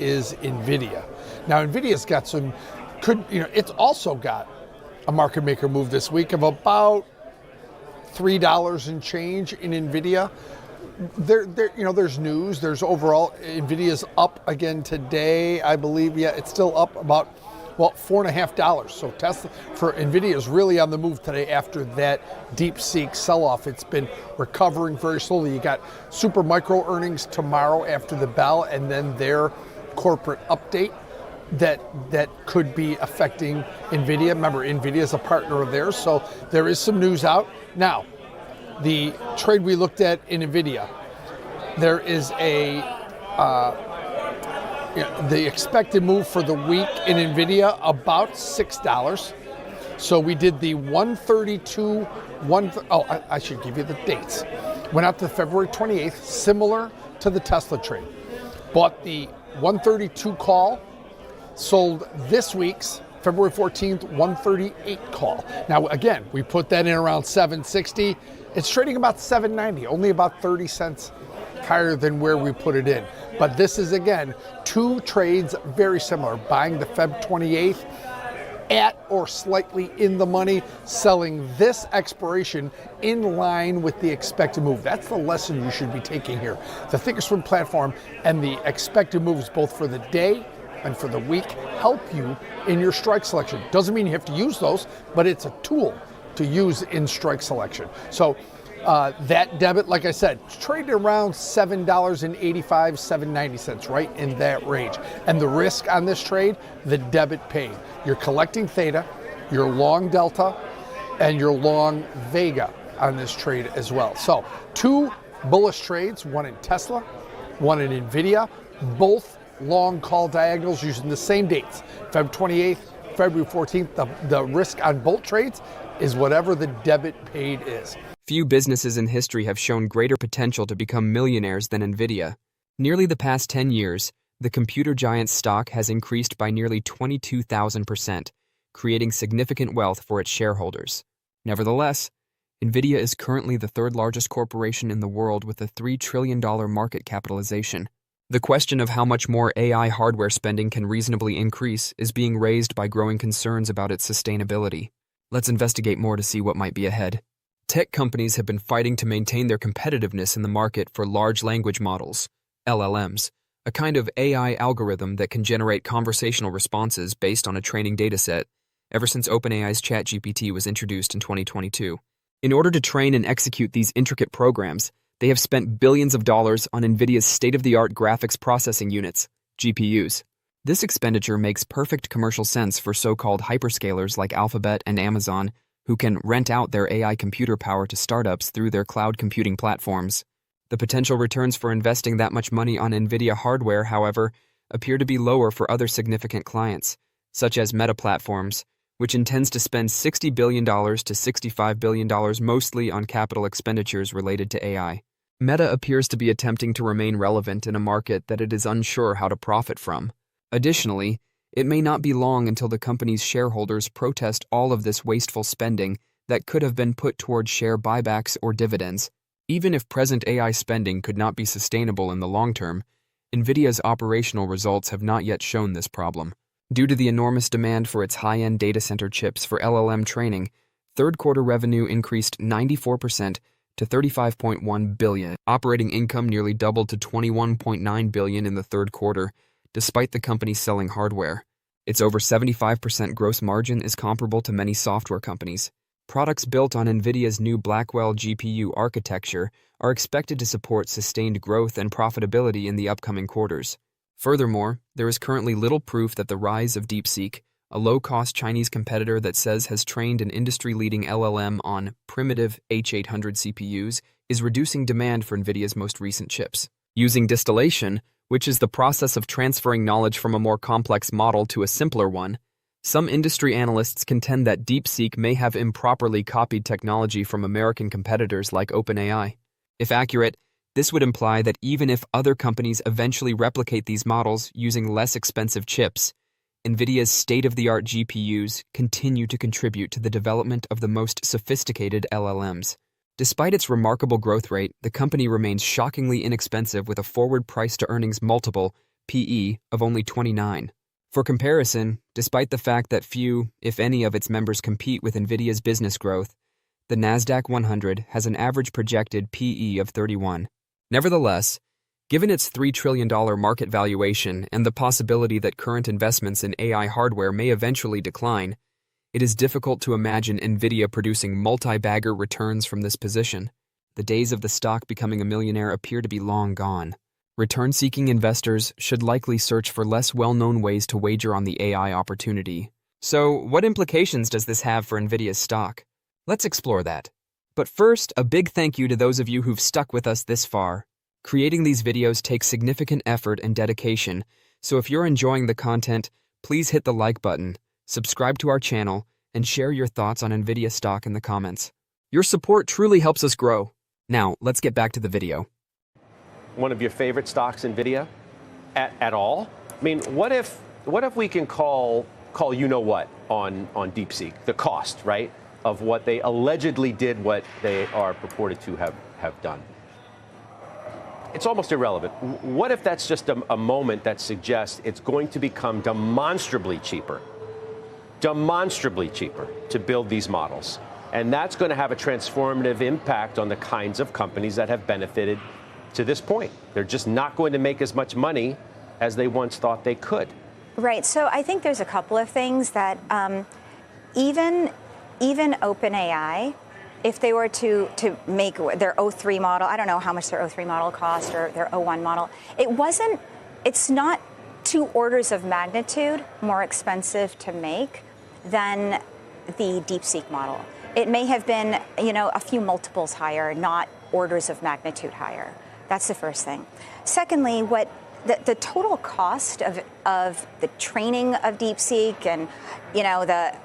is Nvidia. Now Nvidia's got it's also got a market maker move this week of about $3 and change in Nvidia. There's news. There's overall Nvidia's up again today, I believe. Yeah, it's still up about $4.50. So Tesla for Nvidia is really on the move today after that Deepseek sell-off. It's been recovering very slowly. You got super micro earnings tomorrow after the bell, and then their corporate update that could be affecting Nvidia. Remember, Nvidia is a partner of theirs, so there is some news out. Now, the trade we looked at in Nvidia, there is the expected move for the week in Nvidia about $6. So we did the 132, I should give you the dates. Went out to February 28th, similar to the Tesla trade. Bought the 132 call, sold this week's February 14th, 138 call. Now, again, we put that in around 760. It's trading about 790, only about 30 cents higher than where we put it in. But this is, again, two trades very similar. Buying the Feb 28th at or slightly in the money, selling this expiration in line with the expected move. That's the lesson you should be taking here. The Thinkorswim platform and the expected moves both for the day and for the week help you in your strike selection. Doesn't mean you have to use those, but it's a tool to use in strike selection. So that debit, like I said, traded around $7.85, $7.90, right in that range. And the risk on this trade, the debit paid. You're collecting theta, you're long delta, and you're long vega on this trade as well. So two bullish trades, one in Tesla, one in Nvidia, both long call diagonals using the same dates, Feb 28th, February 14th. The risk on both trades is whatever the debit paid is. Few businesses in history have shown greater potential to become millionaires than Nvidia. Nearly the past 10 years, the computer giant's stock has increased by nearly 22,000%, creating significant wealth for its shareholders. Nevertheless, Nvidia is currently the third largest corporation in the world with a $3 trillion market capitalization. The question of how much more AI hardware spending can reasonably increase is being raised by growing concerns about its sustainability. Let's investigate more to see what might be ahead. Tech companies have been fighting to maintain their competitiveness in the market for large language models, LLMs, a kind of AI algorithm that can generate conversational responses based on a training dataset, ever since OpenAI's ChatGPT was introduced in 2022. In order to train and execute these intricate programs, they have spent billions of dollars on Nvidia's state-of-the-art graphics processing units, GPUs. This expenditure makes perfect commercial sense for so-called hyperscalers like Alphabet and Amazon, who can rent out their AI computer power to startups through their cloud computing platforms. The potential returns for investing that much money on Nvidia hardware, however, appear to be lower for other significant clients, such as Meta Platforms, which intends to spend $60 billion to $65 billion mostly on capital expenditures related to AI. Meta appears to be attempting to remain relevant in a market that it is unsure how to profit from. Additionally, it may not be long until the company's shareholders protest all of this wasteful spending that could have been put towards share buybacks or dividends. Even if present AI spending could not be sustainable in the long term, Nvidia's operational results have not yet shown this problem. Due to the enormous demand for its high-end data center chips for LLM training, third-quarter revenue increased 94% to $35.1 billion. Operating income nearly doubled to $21.9 billion in the third quarter, despite the company selling hardware. Its over 75% gross margin is comparable to many software companies. Products built on Nvidia's new Blackwell GPU architecture are expected to support sustained growth and profitability in the upcoming quarters. Furthermore, there is currently little proof that the rise of Deepseek, a low-cost Chinese competitor that says has trained an industry-leading LLM on primitive H800 CPUs, is reducing demand for Nvidia's most recent chips. Using distillation, which is the process of transferring knowledge from a more complex model to a simpler one, some industry analysts contend that Deepseek may have improperly copied technology from American competitors like OpenAI. If accurate, this would imply that even if other companies eventually replicate these models using less expensive chips, Nvidia's state-of-the-art GPUs continue to contribute to the development of the most sophisticated LLMs. Despite its remarkable growth rate, the company remains shockingly inexpensive with a forward price-to-earnings multiple PE of only 29. For comparison, despite the fact that few, if any, of its members compete with Nvidia's business growth, the Nasdaq 100 has an average projected PE of 31. Nevertheless, given its $3 trillion market valuation and the possibility that current investments in AI hardware may eventually decline, it is difficult to imagine Nvidia producing multi-bagger returns from this position. The days of the stock becoming a millionaire appear to be long gone. Return-seeking investors should likely search for less well-known ways to wager on the AI opportunity. So, what implications does this have for Nvidia's stock? Let's explore that. But first, a big thank you to those of you who've stuck with us this far. Creating these videos takes significant effort and dedication, so if you're enjoying the content, please hit the like button, subscribe to our channel, and share your thoughts on Nvidia stock in the comments. Your support truly helps us grow. Now, let's get back to the video. One of your favorite stocks, Nvidia, at all? I mean, what if we can call you know what on Deepseek, the cost, right, of what they allegedly did, what they are purported to have done? It's almost irrelevant. What if that's just a moment that suggests it's going to become demonstrably cheaper to build these models? And that's going to have a transformative impact on the kinds of companies that have benefited to this point. They're just not going to make as much money as they once thought they could. Right. So I think there's a couple of things that even OpenAI, if they were to make their O3 model, I don't know how much their O3 model cost or their O1 model, it's not 2 orders of magnitude more expensive to make than the Deepseek model. It may have been, a few multiples higher, not orders of magnitude higher. That's the first thing. Secondly, what the total cost of the training of Deepseek and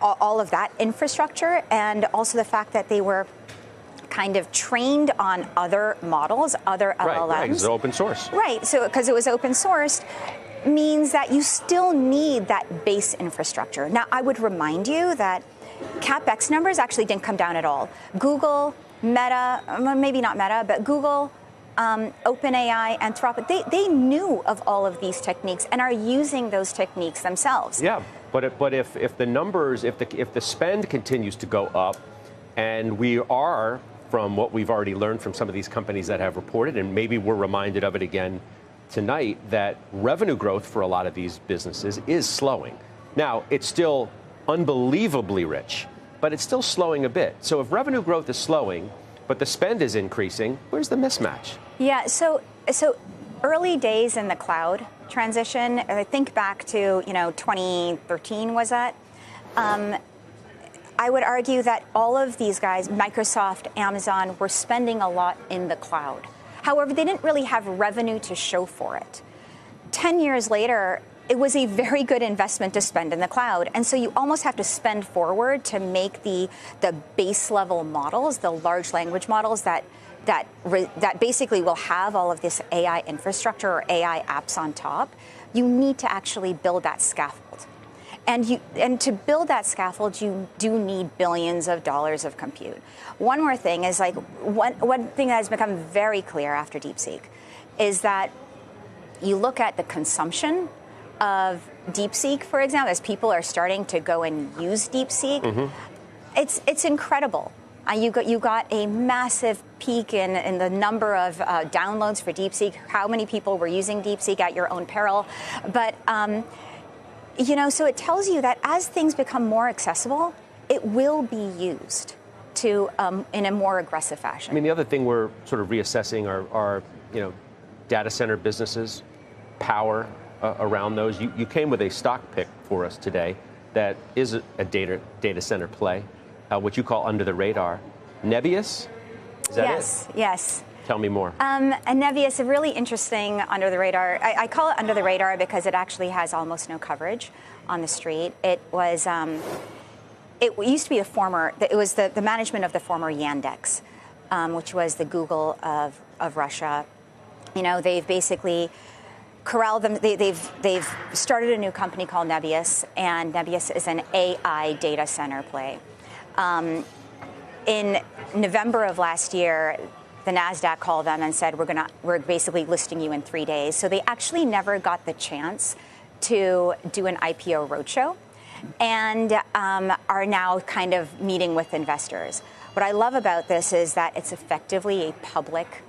all of that infrastructure, and also the fact that they were kind of trained on other models, other LLMs. Right, it's open source. Right, so because it was open sourced, means that you still need that base infrastructure. Now, I would remind you that capex numbers actually didn't come down at all. Google, Meta, maybe not Meta, but Google, OpenAI, Anthropic, they knew of all of these techniques and are using those techniques themselves. Yeah, but if the numbers, if the spend continues to go up, and we are, from what we've already learned from some of these companies that have reported, and maybe we're reminded of it again tonight, that revenue growth for a lot of these businesses is slowing. Now, it's still unbelievably rich, but it's still slowing a bit. So if revenue growth is slowing, but the spend is increasing, where's the mismatch? Yeah, so early days in the cloud transition, I think back to 2013 was that. I would argue that all of these guys, Microsoft, Amazon, were spending a lot in the cloud. However, they didn't really have revenue to show for it. 10 years later, it was a very good investment to spend in the cloud. And so you almost have to spend forward to make the base level models, the large language models that basically will have all of this AI infrastructure or AI apps on top. You need to actually build that scaffold. And to build that scaffold, you do need billions of dollars of compute. One more thing is one thing that has become very clear after DeepSeek is that you look at the consumption of DeepSeek, for example, as people are starting to go and use DeepSeek, it's incredible. You got a massive peak in the number of downloads for DeepSeek, how many people were using DeepSeek at your own peril. But, so it tells you that as things become more accessible, it will be used to in a more aggressive fashion. I mean, the other thing we're sort of reassessing are data center businesses, power around those. You came with a stock pick for us today that is a data center play, what you call under the radar. Nebius? Is that it? Yes. Tell me more. Nebius, a really interesting under the radar. I call it under the radar because it actually has almost no coverage on the street. It was, it used to be the management of the former Yandex, which was the Google of Russia. They've basically corralled them. They've started a new company called Nebius, and Nebius is an AI data center play. In November of last year, the NASDAQ called them and said, we're basically listing you in 3 days. So they actually never got the chance to do an IPO roadshow and are now kind of meeting with investors. What I love about this is that it's effectively a public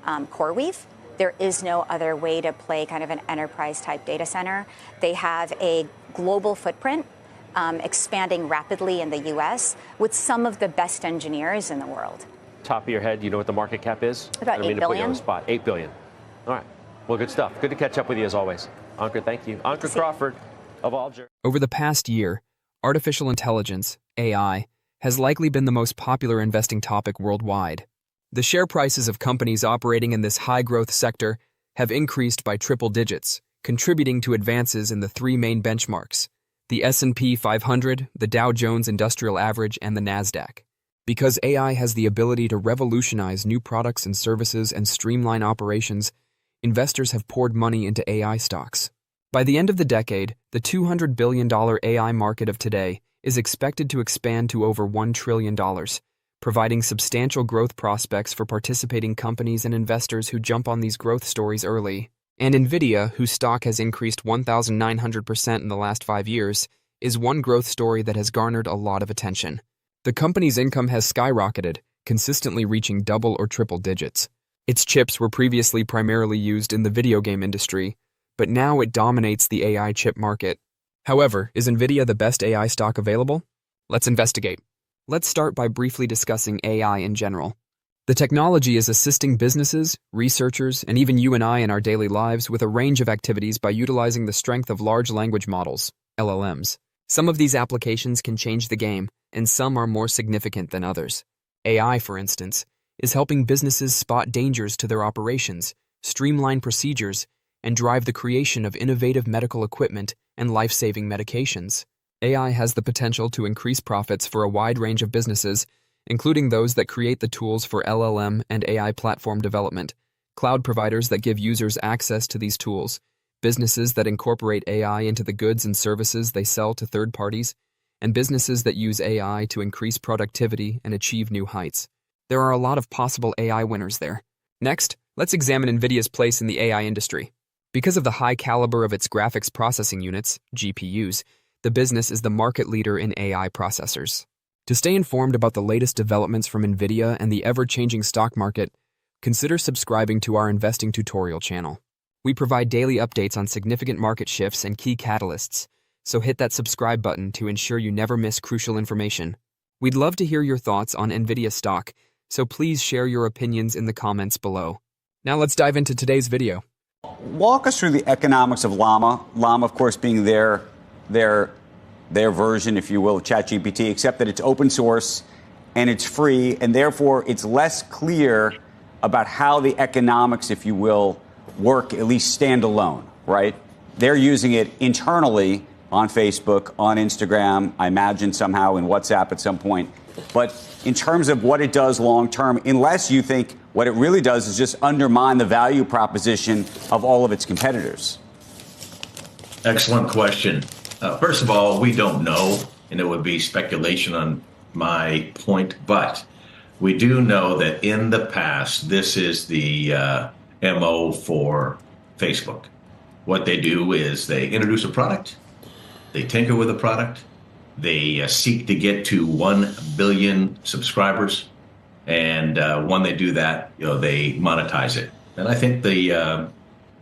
CoreWeave. There is no other way to play kind of an enterprise type data center. They have a global footprint, expanding rapidly in the US with some of the best engineers in the world. Top of your head, you know what the market cap is? About $8 billion. To put you on the spot. $8 billion. All right. Well, good stuff. Good to catch up with you as always. Ankur, thank you. Ankur Crawford of Alger. Over the past year, artificial intelligence, AI, has likely been the most popular investing topic worldwide. The share prices of companies operating in this high-growth sector have increased by triple digits, contributing to advances in the three main benchmarks: the S&P 500, the Dow Jones Industrial Average, and the NASDAQ. Because AI has the ability to revolutionize new products and services and streamline operations, investors have poured money into AI stocks. By the end of the decade, the $200 billion AI market of today is expected to expand to over $1 trillion, providing substantial growth prospects for participating companies and investors who jump on these growth stories early. And Nvidia, whose stock has increased 1,900% in the last 5 years, is one growth story that has garnered a lot of attention. The company's income has skyrocketed, consistently reaching double or triple digits. Its chips were previously primarily used in the video game industry, but now it dominates the AI chip market. However, is Nvidia the best AI stock available? Let's investigate. Let's start by briefly discussing AI in general. The technology is assisting businesses, researchers, and even you and I in our daily lives with a range of activities by utilizing the strength of large language models, LLMs. Some of these applications can change the game, and some are more significant than others. AI, for instance, is helping businesses spot dangers to their operations, streamline procedures, and drive the creation of innovative medical equipment and life-saving medications. AI has the potential to increase profits for a wide range of businesses, including those that create the tools for LLM and AI platform development, cloud providers that give users access to these tools, businesses that incorporate AI into the goods and services they sell to third parties, and businesses that use AI to increase productivity and achieve new heights. There are a lot of possible AI winners there. Next, let's examine Nvidia's place in the AI industry. Because of the high caliber of its graphics processing units, GPUs, the business is the market leader in AI processors. To stay informed about the latest developments from Nvidia and the ever-changing stock market, consider subscribing to our investing tutorial channel. We provide daily updates on significant market shifts and key catalysts, so hit that subscribe button to ensure you never miss crucial information. We'd love to hear your thoughts on Nvidia stock, so please share your opinions in the comments below. Now let's dive into today's video. Walk us through the economics of Llama. Llama, of course, being their version, if you will, of ChatGPT, except that it's open source and it's free, and therefore it's less clear about how the economics, if you will, work, at least standalone, right? They're using it internally on Facebook, on Instagram, I imagine somehow in WhatsApp at some point. But in terms of what it does long term, unless you think what it really does is just undermine the value proposition of all of its competitors. Excellent question. First of all, we don't know, and it would be speculation on my point, but we do know that in the past, this is the MO for Facebook. What they do is they introduce a product, they tinker with a product, they seek to get to 1 billion subscribers, and when they do that, they monetize it. And I think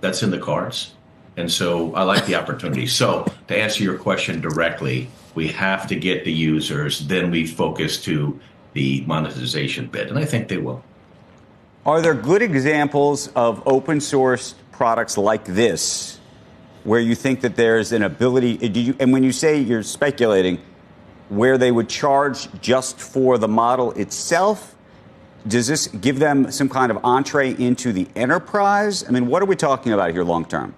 that's in the cards. And so I like the opportunity. So to answer your question directly, we have to get the users, then we focus to the monetization bit, and I think they will. Are there good examples of open source products like this where you think that there's an ability, and when you say you're speculating, where they would charge just for the model itself? Does this give them some kind of entree into the enterprise? I mean, what are we talking about here long term?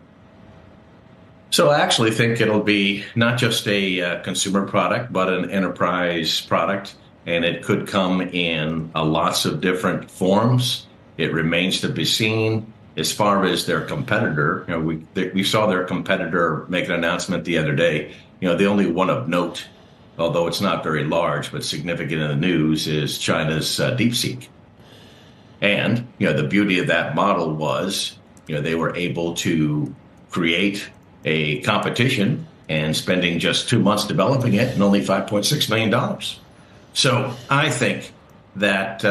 So I actually think it'll be not just a consumer product, but an enterprise product, and it could come in lots of different forms. It remains to be seen. As far as their competitor, we saw their competitor make an announcement the other day. The only one of note, although it's not very large but significant in the news, is China's Deepseek. And, the beauty of that model was, they were able to create a competition and spending just 2 months developing it and only $5.6 million. So I think that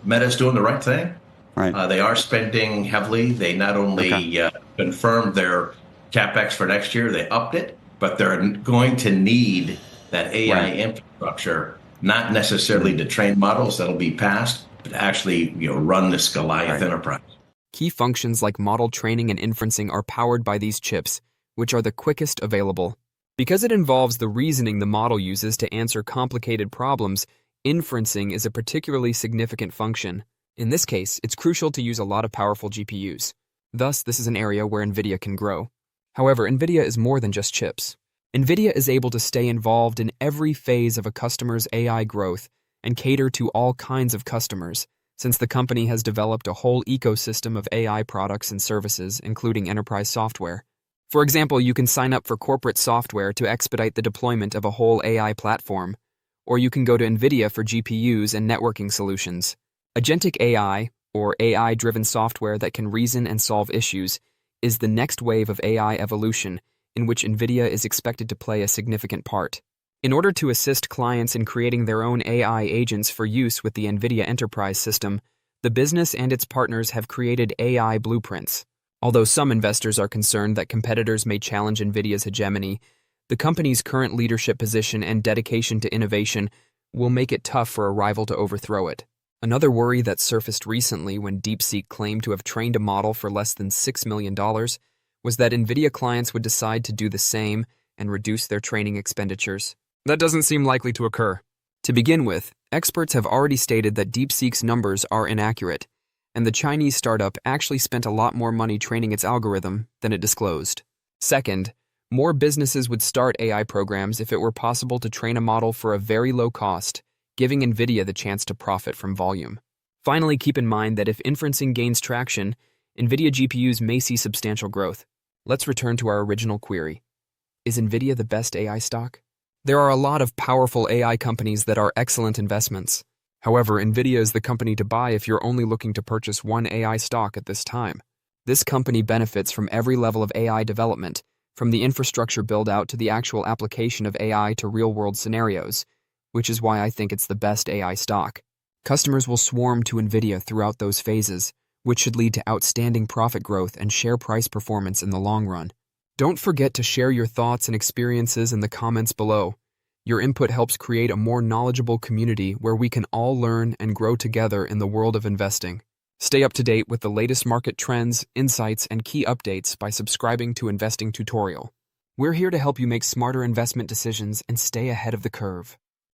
Meta's doing the right thing. Right. They are spending heavily. They not only confirmed their capex for next year, they upped it, but they're going to need that AI infrastructure, not necessarily to train models that'll be passed, but actually run this Goliath enterprise. Key functions like model training and inferencing are powered by these chips, which are the quickest available. Because it involves the reasoning the model uses to answer complicated problems, inferencing is a particularly significant function. In this case, it's crucial to use a lot of powerful GPUs. Thus, this is an area where NVIDIA can grow. However, NVIDIA is more than just chips. NVIDIA is able to stay involved in every phase of a customer's AI growth and cater to all kinds of customers, since the company has developed a whole ecosystem of AI products and services, including enterprise software. For example, you can sign up for corporate software to expedite the deployment of a whole AI platform, or you can go to NVIDIA for GPUs and networking solutions. Agentic AI, or AI-driven software that can reason and solve issues, is the next wave of AI evolution in which NVIDIA is expected to play a significant part. In order to assist clients in creating their own AI agents for use with the NVIDIA Enterprise System, the business and its partners have created AI blueprints. Although some investors are concerned that competitors may challenge NVIDIA's hegemony, the company's current leadership position and dedication to innovation will make it tough for a rival to overthrow it. Another worry that surfaced recently when Deepseek claimed to have trained a model for less than $6 million was that NVIDIA clients would decide to do the same and reduce their training expenditures. That doesn't seem likely to occur. To begin with, experts have already stated that Deepseek's numbers are inaccurate, and the Chinese startup actually spent a lot more money training its algorithm than it disclosed. Second, more businesses would start AI programs if it were possible to train a model for a very low cost, giving NVIDIA the chance to profit from volume. Finally, keep in mind that if inferencing gains traction, NVIDIA GPUs may see substantial growth. Let's return to our original query. Is NVIDIA the best AI stock? There are a lot of powerful AI companies that are excellent investments. However, NVIDIA is the company to buy if you're only looking to purchase one AI stock at this time. This company benefits from every level of AI development, from the infrastructure build-out to the actual application of AI to real-world scenarios, which is why I think it's the best AI stock. Customers will swarm to NVIDIA throughout those phases, which should lead to outstanding profit growth and share price performance in the long run. Don't forget to share your thoughts and experiences in the comments below. Your input helps create a more knowledgeable community where we can all learn and grow together in the world of investing. Stay up to date with the latest market trends, insights, and key updates by subscribing to Investing Tutorial. We're here to help you make smarter investment decisions and stay ahead of the curve.